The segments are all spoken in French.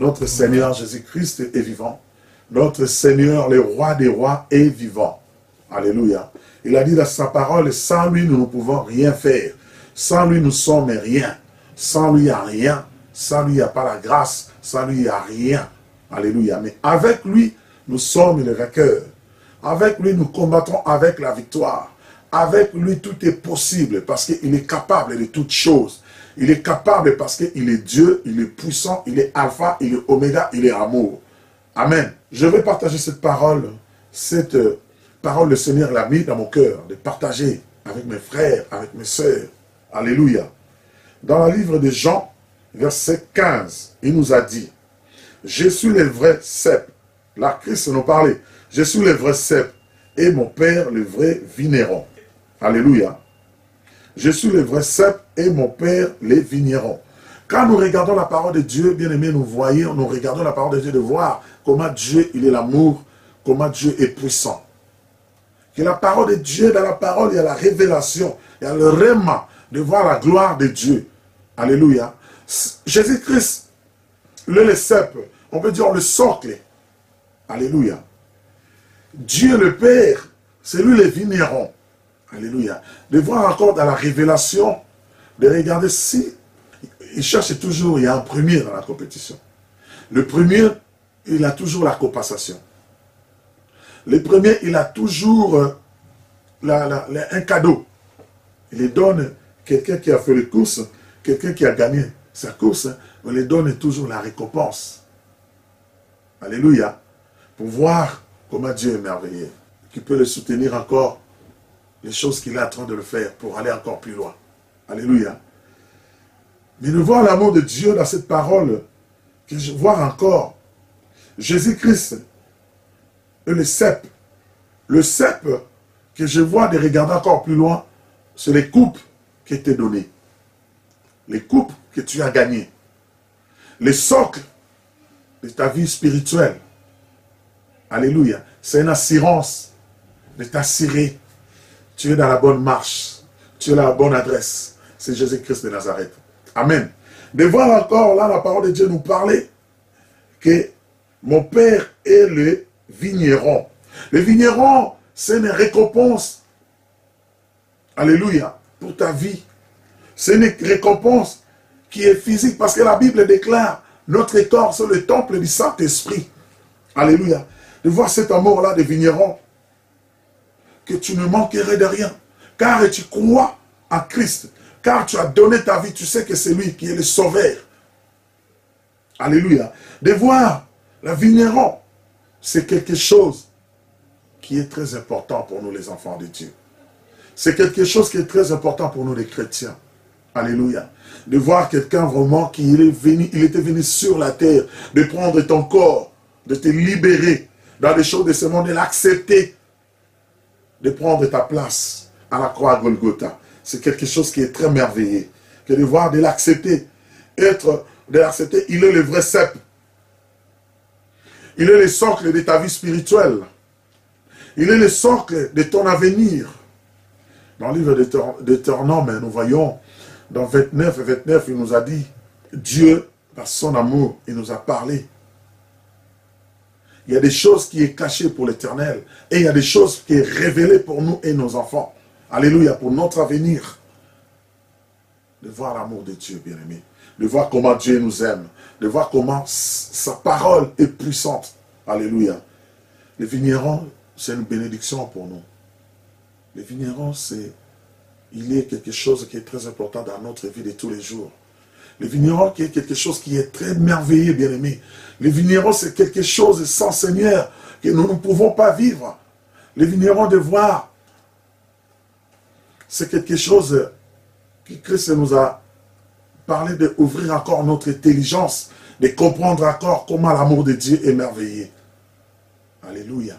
Notre Seigneur Jésus-Christ est vivant. Notre Seigneur, le roi des rois, est vivant. Alléluia. Il a dit dans sa parole, sans lui, nous ne pouvons rien faire. Sans lui, nous sommes rien. Sans lui, il n'y a rien. Sans lui, il n'y a pas la grâce. Sans lui, il n'y a rien. Alléluia. Mais avec lui, nous sommes les vainqueurs. Avec lui, nous combattons avec la victoire. Avec lui, tout est possible parce qu'il est capable de toutes choses. Il est capable parce qu'il est Dieu, il est puissant, il est alpha, il est oméga, il est amour. Amen. Je vais partager cette parole le Seigneur l'a mis dans mon cœur, de partager avec mes frères, avec mes sœurs. Alléluia. Dans le livre de Jean, verset 15, il nous a dit, je suis le vrai cep. Là, Christ nous parlait. Je suis le vrai cep et mon Père le vrai vigneron. Alléluia. Je suis le vrai cep et mon Père les vignerons. Quand nous regardons la parole de Dieu, bien aimé, nous regardons la parole de Dieu, de voir comment Dieu, il est l'amour, comment Dieu est puissant. Que la parole de Dieu, dans la parole, il y a la révélation, il y a le réma de voir la gloire de Dieu. Alléluia. Jésus-Christ, le cep, on peut dire le socle. Alléluia. Dieu le Père, c'est lui le vigneron. Alléluia. De voir encore dans la révélation, de regarder si il cherche toujours, il y a un premier dans la compétition. Le premier, il a toujours la compensation. Le premier, il a toujours un cadeau. Il lui donne quelqu'un qui a fait les courses, quelqu'un qui a gagné sa course, on lui donne toujours la récompense. Alléluia. Pour voir comment Dieu est merveilleux. Qui peut le soutenir encore, les choses qu'il est en train de le faire pour aller encore plus loin. Alléluia. Mais de voir l'amour de Dieu dans cette parole, que je vois encore, Jésus-Christ et le cep. Le cep que je vois de regarder encore plus loin, c'est les coupes qui étaient données. Les coupes que tu as gagnées. Les socles de ta vie spirituelle. Alléluia. C'est une assurance de t'assurer. Tu es dans la bonne marche. Tu es dans la bonne adresse. C'est Jésus-Christ de Nazareth. Amen. De voir encore là la parole de Dieu nous parler que mon Père est le vigneron. Le vigneron, c'est une récompense. Alléluia. Pour ta vie. C'est une récompense qui est physique parce que la Bible déclare notre corps, c'est le temple du Saint-Esprit. Alléluia. De voir cet amour-là de vigneron, que tu ne manquerais de rien. Car tu crois en Christ. Car tu as donné ta vie, tu sais que c'est lui qui est le sauveur. Alléluia. De voir la vigneron, c'est quelque chose qui est très important pour nous les enfants de Dieu. C'est quelque chose qui est très important pour nous les chrétiens. Alléluia. De voir quelqu'un vraiment qui il était venu sur la terre, de prendre ton corps, de te libérer dans les choses de ce monde, de l'accepter, de prendre ta place à la croix à Golgotha. C'est quelque chose qui est très merveilleux. Que de voir, de l'accepter. De l'accepter, il est le vrai cep. Il est le socle de ta vie spirituelle. Il est le socle de ton avenir. Dans le livre de Deutéronome, nous voyons, dans 29, il nous a dit, Dieu, par son amour, il nous a parlé. Il y a des choses qui sont cachées pour l'Éternel. Et il y a des choses qui sont révélées pour nous et nos enfants. Alléluia, pour notre avenir. De voir l'amour de Dieu, bien-aimé. De voir comment Dieu nous aime. De voir comment sa parole est puissante. Alléluia. Les vignerons, c'est une bénédiction pour nous. Les vignerons, il est quelque chose qui est très important dans notre vie de tous les jours. Les vignerons, qui est quelque chose qui est très merveilleux, bien-aimé. Les vignerons, c'est quelque chose sans Seigneur que nous ne pouvons pas vivre. Les vignerons de voir, c'est quelque chose que Christ nous a parlé d'ouvrir encore notre intelligence, de comprendre encore comment l'amour de Dieu est merveilleux. Alléluia.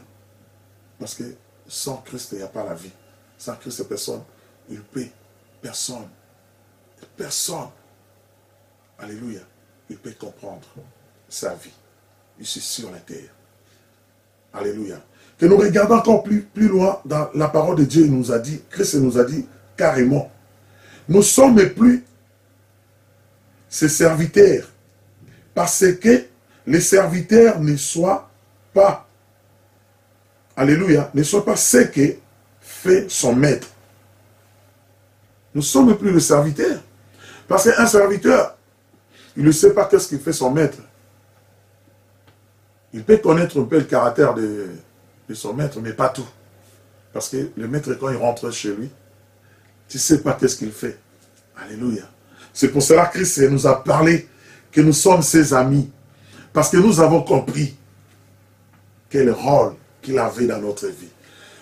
Parce que sans Christ, il n'y a pas la vie. Sans Christ, personne. Il peut. Personne. Personne. Alléluia. Il peut comprendre sa vie ici sur la terre. Alléluia. Que nous regardons encore plus loin dans la parole de Dieu, il nous a dit, Christ nous a dit carrément, nous sommes plus ses serviteurs parce que les serviteurs ne soient pas, alléluia, ne soient pas ce que fait son maître. Nous ne sommes plus le serviteur. Parce qu'un serviteur, il ne sait pas qu'est-ce qu'il fait son maître. Il peut connaître un peu le caractère de son maître, mais pas tout. Parce que le maître, quand il rentre chez lui, tu ne sais pas qu'est-ce qu'il fait. Alléluia. C'est pour cela que Christ nous a parlé que nous sommes ses amis. Parce que nous avons compris quel rôle qu'il avait dans notre vie.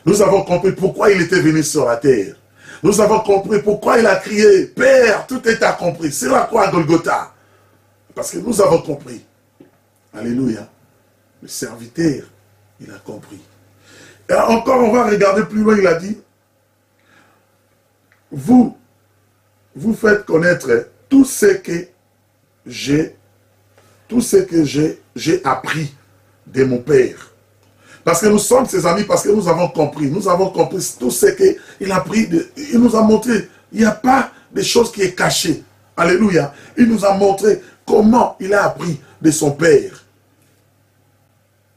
Nous avons compris pourquoi il était venu sur la terre. Nous avons compris pourquoi il a crié, Père, tout est accompli. C'est la croix à Golgotha. Parce que nous avons compris. Alléluia. Le serviteur, il a compris. Et encore, on va regarder plus loin, il a dit, vous faites connaître tout ce que j'ai appris de mon Père. Parce que nous sommes ses amis, parce que nous avons compris tout ce qu'il a appris, il nous a montré, il n'y a pas de choses qui est cachées. Alléluia. Il nous a montré comment il a appris de son Père.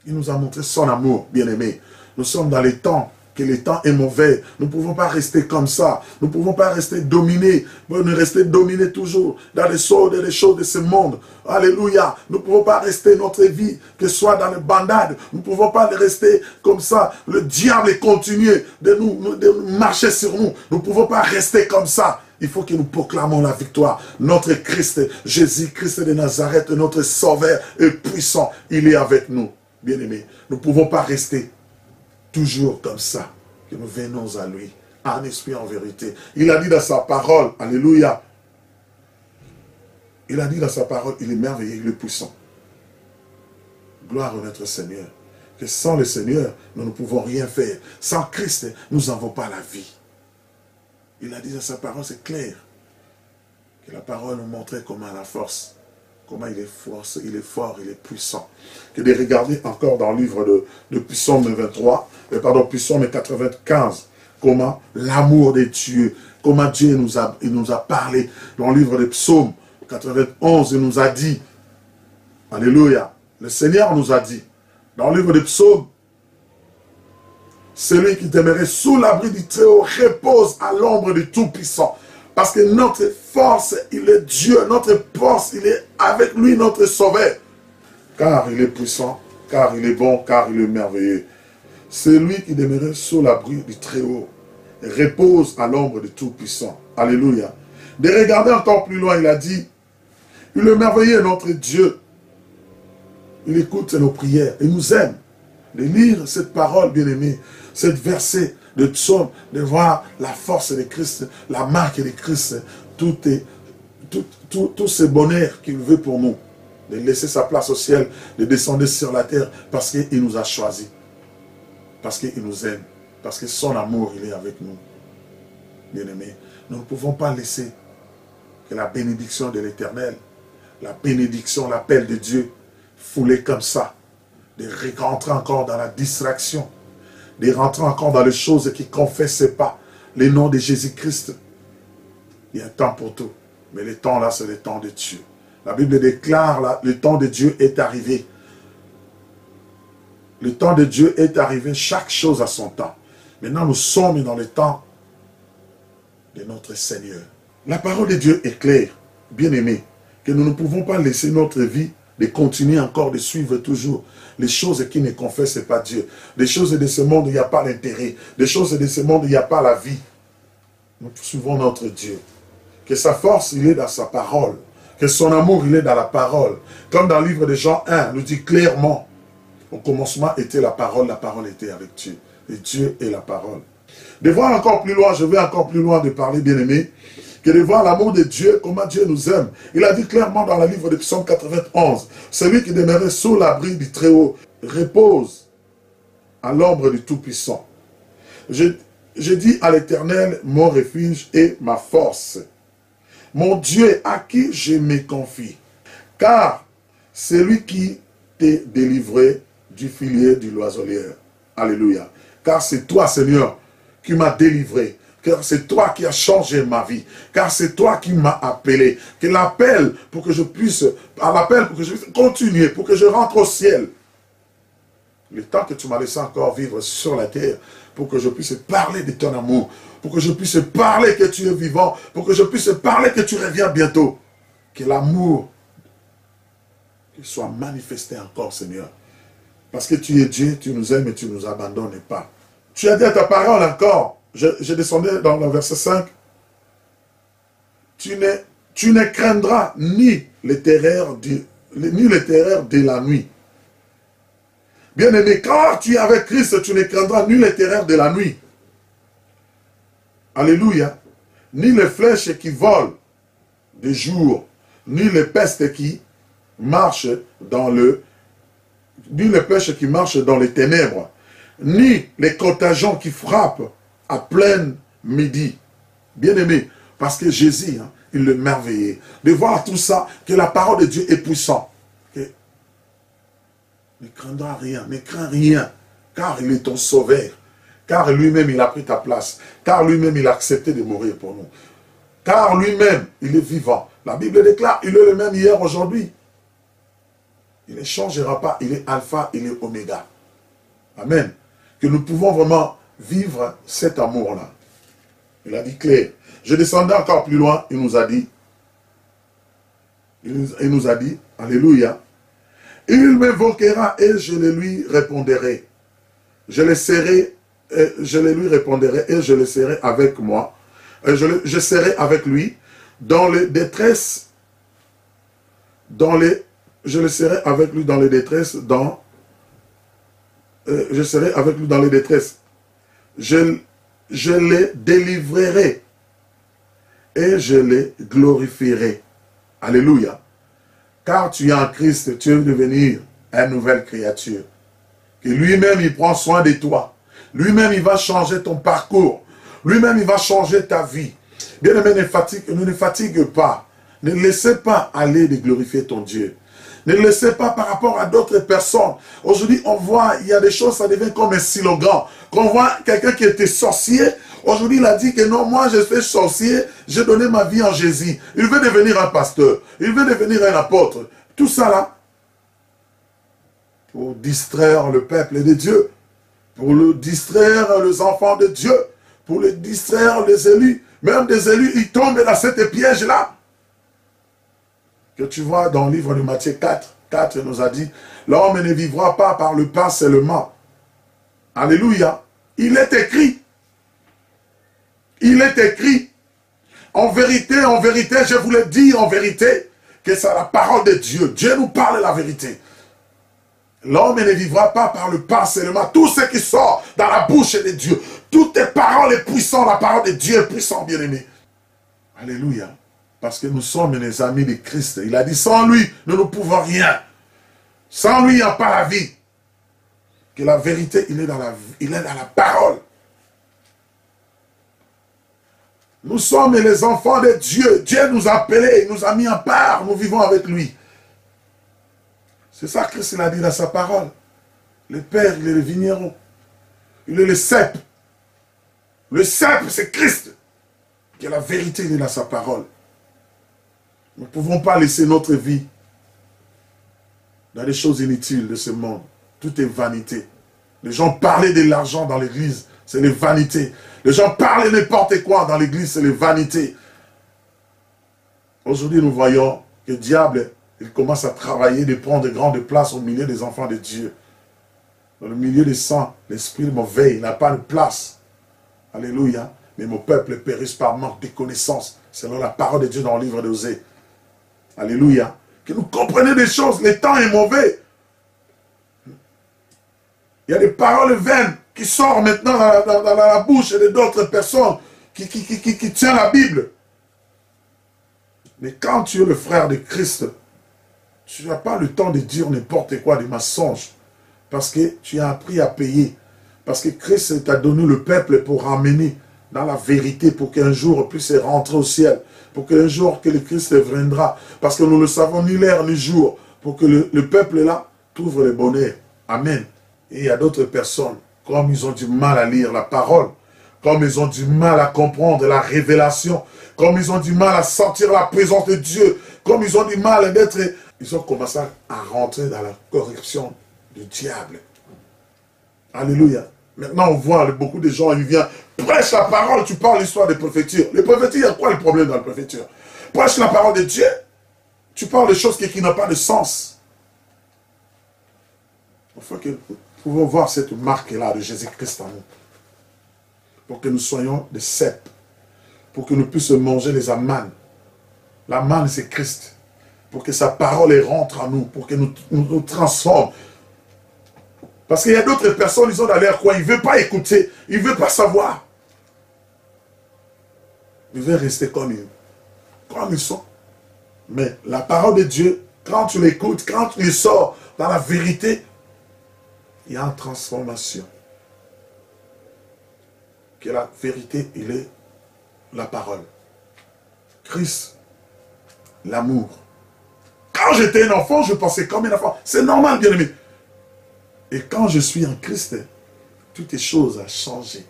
Il nous a montré son amour, bien-aimé. Nous sommes dans les temps, que le temps est mauvais. Nous ne pouvons pas rester comme ça. Nous ne pouvons pas rester dominés. Nous rester dominés toujours dans les choses de ce monde. Alléluia. Nous ne pouvons pas rester notre vie, que ce soit dans les bandades. Nous ne pouvons pas rester comme ça. Le diable continue de nous marcher sur nous. Nous ne pouvons pas rester comme ça. Il faut que nous proclamons la victoire. Notre Christ, Jésus-Christ de Nazareth, notre Sauveur est puissant. Il est avec nous. Bien-aimés, nous ne pouvons pas rester toujours comme ça, que nous venons à lui, en esprit, en vérité. Il a dit dans sa parole, alléluia, il a dit dans sa parole, il est merveilleux, il est puissant. Gloire à notre Seigneur. Que sans le Seigneur, nous ne pouvons rien faire. Sans Christ, nous n'avons pas la vie. Il a dit dans sa parole, c'est clair, que la parole nous montrait comment la force, comment il est fort, il est puissant. Que de regarder encore dans le livre de Psaume 23, Psaume 95, comment l'amour de Dieu, comment Dieu nous a parlé. Dans le livre de Psaume 91, il nous a dit, alléluia, le Seigneur nous a dit, dans le livre de Psaume, celui qui demeurait sous l'abri du Très-Haut repose à l'ombre du Tout-Puissant. Parce que notre force, il est Dieu. Notre force, il est avec lui, notre Sauveur. Car il est puissant, car il est bon, car il est merveilleux. Celui qui demeurait sous l'abri du Très-Haut repose à l'ombre du Tout-Puissant. Alléluia. De regarder encore plus loin, il a dit, il est merveilleux, notre Dieu. Il écoute nos prières. Il nous aime. De lire cette parole, bien-aimée, cette verset de psaume, de voir la force de Christ, la marque de Christ, tout ce bonheur qu'il veut pour nous, de laisser sa place au ciel, de descendre sur la terre, parce qu'il nous a choisis, parce qu'il nous aime, parce que son amour, il est avec nous. Bien-aimés, nous ne pouvons pas laisser que la bénédiction de l'Éternel, la bénédiction, l'appel de Dieu, fouler comme ça, de rentrer encore dans la distraction, de rentrer encore dans les choses qui ne confessent pas le nom de Jésus-Christ. Il y a un temps pour tout, mais le temps là, c'est le temps de Dieu. La Bible déclare, là, le temps de Dieu est arrivé. Le temps de Dieu est arrivé, chaque chose a son temps. Maintenant, nous sommes dans le temps de notre Seigneur. La parole de Dieu est claire, bien-aimés, que nous ne pouvons pas laisser notre vie de continuer encore de suivre toujours les choses qui ne confessent pas Dieu. Des choses de ce monde où il n'y a pas l'intérêt. Des choses de ce monde où il n'y a pas la vie. Nous suivons notre Dieu. Que sa force, il est dans sa parole. Que son amour, il est dans la parole. Comme dans le livre de Jean 1, nous dit clairement, au commencement était la parole était avec Dieu. Et Dieu est la parole. De voir encore plus loin, je vais encore plus loin de parler, bien-aimé, que de voir l'amour de Dieu, comment Dieu nous aime. Il a dit clairement dans le livre de Psaume 91, celui qui demeurait sous l'abri du Très-Haut repose à l'ombre du Tout-Puissant. Je dis à l'Éternel, mon refuge et ma force, mon Dieu à qui je me confie, car c'est lui qui t'est délivré du filet du l'oiselière. Alléluia. Car c'est toi, Seigneur, qui m'as délivré. car c'est toi qui as changé ma vie, car c'est toi qui m'as appelé, que l'appel pour que je puisse, à l'appel pour que je puisse continuer, pour que je rentre au ciel. Le temps que tu m'as laissé encore vivre sur la terre, pour que je puisse parler de ton amour, pour que je puisse parler que tu es vivant, pour que je puisse parler que tu reviens bientôt. Que l'amour soit manifesté encore, Seigneur. Parce que tu es Dieu, tu nous aimes et tu ne nous abandonnes pas. Tu as dit à ta parole encore, je descendais dans le verset 5, tu ne craindras ni les terreurs de la nuit. Bien-aimé, quand tu es avec Christ, tu ne craindras ni les terreurs de la nuit. Alléluia. Ni les flèches qui volent de jour, ni les pestes qui marchent dans ni les pêches qui marchent dans les ténèbres, ni les contagions qui frappent à plein midi. Bien-aimé, parce que Jésus, il le merveillait. De voir tout ça, que la parole de Dieu est puissante. Ne craindra rien, ne crains rien, car il est ton sauveur. Car lui-même, il a pris ta place. Car lui-même, il a accepté de mourir pour nous. Car lui-même, il est vivant. La Bible déclare, il est le même hier, aujourd'hui. Il ne changera pas, il est alpha, il est oméga. Amen. Que nous pouvons vraiment vivre cet amour-là. Il a dit clair. Je descendais encore plus loin, il nous a dit, alléluia, il m'invoquera et je le lui répondrai. Je le lui répondrai et je le serai avec moi. Je serai avec lui dans les détresses, je le serai avec lui dans les détresses, je serai avec lui dans les détresses. Je les délivrerai et je les glorifierai. Alléluia. Car tu es en Christ, tu veux devenir une nouvelle créature. Que lui-même, il prend soin de toi. Lui-même, il va changer ton parcours. Lui-même, il va changer ta vie. Bien-aimé, ne fatigue pas. Ne laissez pas aller de glorifier ton Dieu. Ne laissez pas par rapport à d'autres personnes. Aujourd'hui, on voit, il y a des choses, ça devient comme un slogan. Quand on voit quelqu'un qui était sorcier, aujourd'hui, il a dit que non, moi, je suis sorcier, j'ai donné ma vie en Jésus. Il veut devenir un pasteur. Il veut devenir un apôtre. Tout ça là, pour distraire le peuple de Dieu, pour le distraire les enfants de Dieu, pour le distraire les élus. Même des élus, ils tombent dans cette piège-là. Que tu vois dans le livre de Matthieu 4 nous a dit, l'homme ne vivra pas par le pain seulement. Alléluia. Il est écrit. Il est écrit. En vérité, je vous le dis en vérité, que c'est la parole de Dieu. Dieu nous parle la vérité. L'homme ne vivra pas par le pain seulement. Tout ce qui sort dans la bouche de Dieu, toutes tes paroles sont puissantes, la parole de Dieu est puissante, bien-aimé. Alléluia. Parce que nous sommes les amis de Christ. Il a dit, sans lui, nous ne pouvons rien. Sans lui, il n'y a pas la vie. Que la vérité, il est dans la parole. Nous sommes les enfants de Dieu. Dieu nous a appelés, il nous a mis en part. Nous vivons avec lui. C'est ça que Christ a dit dans sa parole. Le Père, il est le vigneron. Il est le cep. Le cep, c'est Christ. Que la vérité, il est dans sa parole. Nous ne pouvons pas laisser notre vie dans les choses inutiles de ce monde. Tout est vanité. Les gens parlaient de l'argent dans l'église, c'est les vanités. Les gens parlaient n'importe quoi dans l'église, c'est les vanités. Aujourd'hui, nous voyons que le diable, il commence à travailler, de prendre de grandes places au milieu des enfants de Dieu. Dans le milieu des saints, l'esprit mauvais, il n'a pas de place. Alléluia. Mais mon peuple périsse par manque de connaissances, selon la parole de Dieu dans le livre d'Osée. Alléluia. Que nous comprenions des choses. Le temps est mauvais. Il y a des paroles vaines qui sortent maintenant dans la bouche d'autres personnes qui tiennent la Bible. Mais quand tu es le frère de Christ, tu n'as pas le temps de dire n'importe quoi, des mensonges. Parce que tu as appris à payer. Parce que Christ t'a donné le peuple pour ramener dans la vérité, pour qu'un jour on puisse rentrer au ciel. Pour qu'un jour que le Christ viendra. Parce que nous ne savons ni l'heure ni jour. Pour que le peuple là trouve le bonheur. Amen. Et il y a d'autres personnes, comme ils ont du mal à lire la parole, comme ils ont du mal à comprendre la révélation, comme ils ont du mal à sentir la présence de Dieu, comme ils ont du mal d'être... Ils ont commencé à rentrer dans la corruption du diable. Alléluia. Maintenant, on voit beaucoup de gens, ils viennent, prêche la parole, tu parles l'histoire des prophétures. Les prophétures, il y a quoi le problème dans les prophétures? Prêche la parole de Dieu, tu parles de choses qui n'ont pas de sens. Il faut que nous pouvons voir cette marque-là de Jésus-Christ en nous. Pour que nous soyons des cèpes. Pour que nous puissions manger les amanes. La manne, c'est Christ. Pour que sa parole rentre en nous. Pour que nous transforme. Parce qu'il y a d'autres personnes, ils ont dans l'air quoi? Ils ne veulent pas écouter. Ils ne veulent pas savoir. Ils veulent rester comme ils sont. Mais la parole de Dieu, quand tu l'écoutes, quand tu les sors dans la vérité, il y a une transformation. Que la vérité, il est la parole. Christ, l'amour. Quand j'étais un enfant, je pensais comme un enfant. C'est normal, bien aimé. Et quand je suis en Christ, toutes les choses ont changé.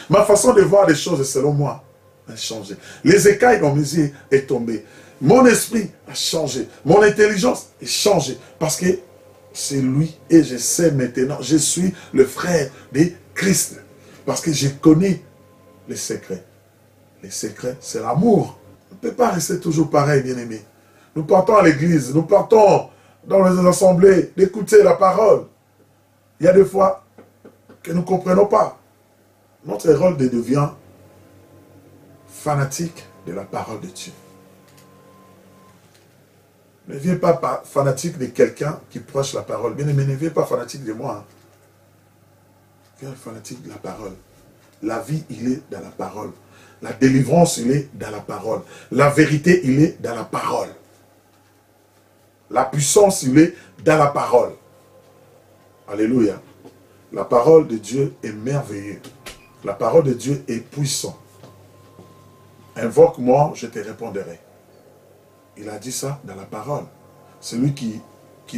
Ma façon de voir les choses, selon moi, a changé. Les écailles dans mes yeux sont tombées. Mon esprit a changé. Mon intelligence a changé. Parce que c'est lui et je sais maintenant, je suis le frère de Christ. Parce que je connais les secrets. Les secrets, c'est l'amour. On ne peut pas rester toujours pareil, bien-aimé. Nous partons à l'église, nous partons dans les assemblées, d'écouter la parole. Il y a des fois que nous ne comprenons pas. Notre rôle devient fanatique de la parole de Dieu. Ne viens pas fanatique de quelqu'un qui prêche la parole. Bien aimé, ne viens pas fanatique de moi. Hein. Viens fanatique de la parole. La vie, il est dans la parole. La délivrance, il est dans la parole. La vérité, il est dans la parole. La puissance, il est dans la parole. Alléluia. La parole de Dieu est merveilleuse. La parole de Dieu est puissante. Invoque-moi, je te répondrai. Il a dit ça dans la parole. C'est lui qui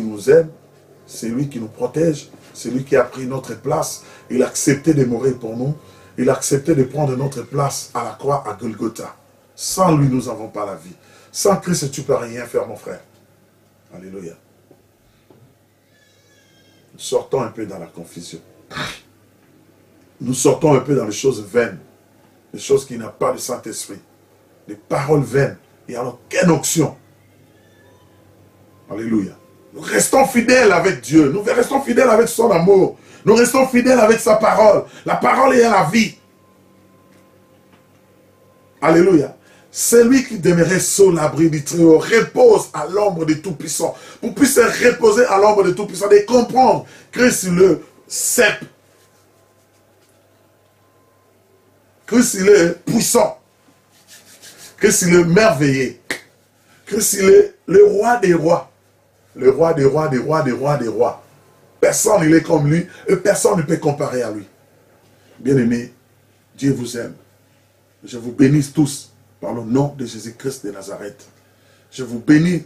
nous aime, c'est lui qui nous protège, c'est lui qui a pris notre place. Il a accepté de mourir pour nous. Il a accepté de prendre notre place à la croix à Golgotha. Sans lui, nous n'avons pas la vie. Sans Christ, tu ne peux rien faire, mon frère. Alléluia. Nous sortons un peu dans la confusion. Nous sortons un peu dans les choses vaines. Les choses qui n'ont pas de Saint-Esprit. Les paroles vaines. Il n'y a aucune onction. Alléluia. Nous restons fidèles avec Dieu. Nous restons fidèles avec son amour. Nous restons fidèles avec sa parole. La parole est la vie. Alléluia. Celui qui demeurait sous l'abri du Très-Haut repose à l'ombre du Tout-Puissant. Pour puisse reposer à l'ombre du Tout-Puissant et comprendre Christ le cep. Christ il est puissant. Christ il est merveilleux. Christ il est le roi des rois. Le roi des rois, des rois, des rois, des rois. Personne il est comme lui et personne ne peut comparer à lui. Bien-aimés, Dieu vous aime. Je vous bénis tous par le nom de Jésus-Christ de Nazareth. Je vous bénis,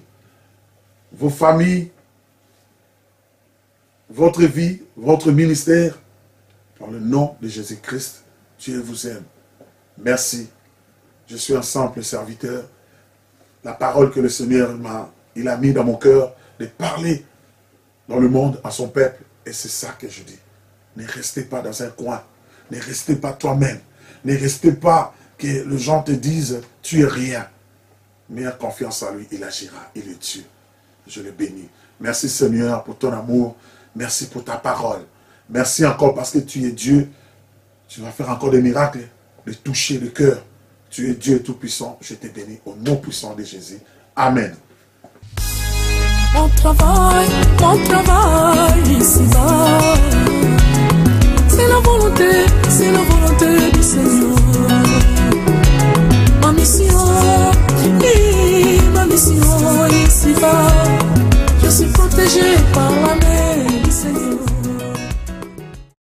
vos familles, votre vie, votre ministère, par le nom de Jésus-Christ. Dieu vous aime. Merci. Je suis un simple serviteur. La parole que le Seigneur il a mis dans mon cœur, de parler dans le monde à son peuple. Et c'est ça que je dis. Ne restez pas dans un coin. Ne restez pas toi-même. Ne restez pas que les gens te disent, tu es rien. Mais en confiance en lui, il agira. Il est Dieu. Je le bénis. Merci Seigneur pour ton amour. Merci pour ta parole. Merci encore parce que tu es Dieu. Tu vas faire encore des miracles, de toucher le cœur. Tu es Dieu tout-puissant. Je te bénis au nom puissant de Jésus. Amen. Mon travail ici-bas, c'est la volonté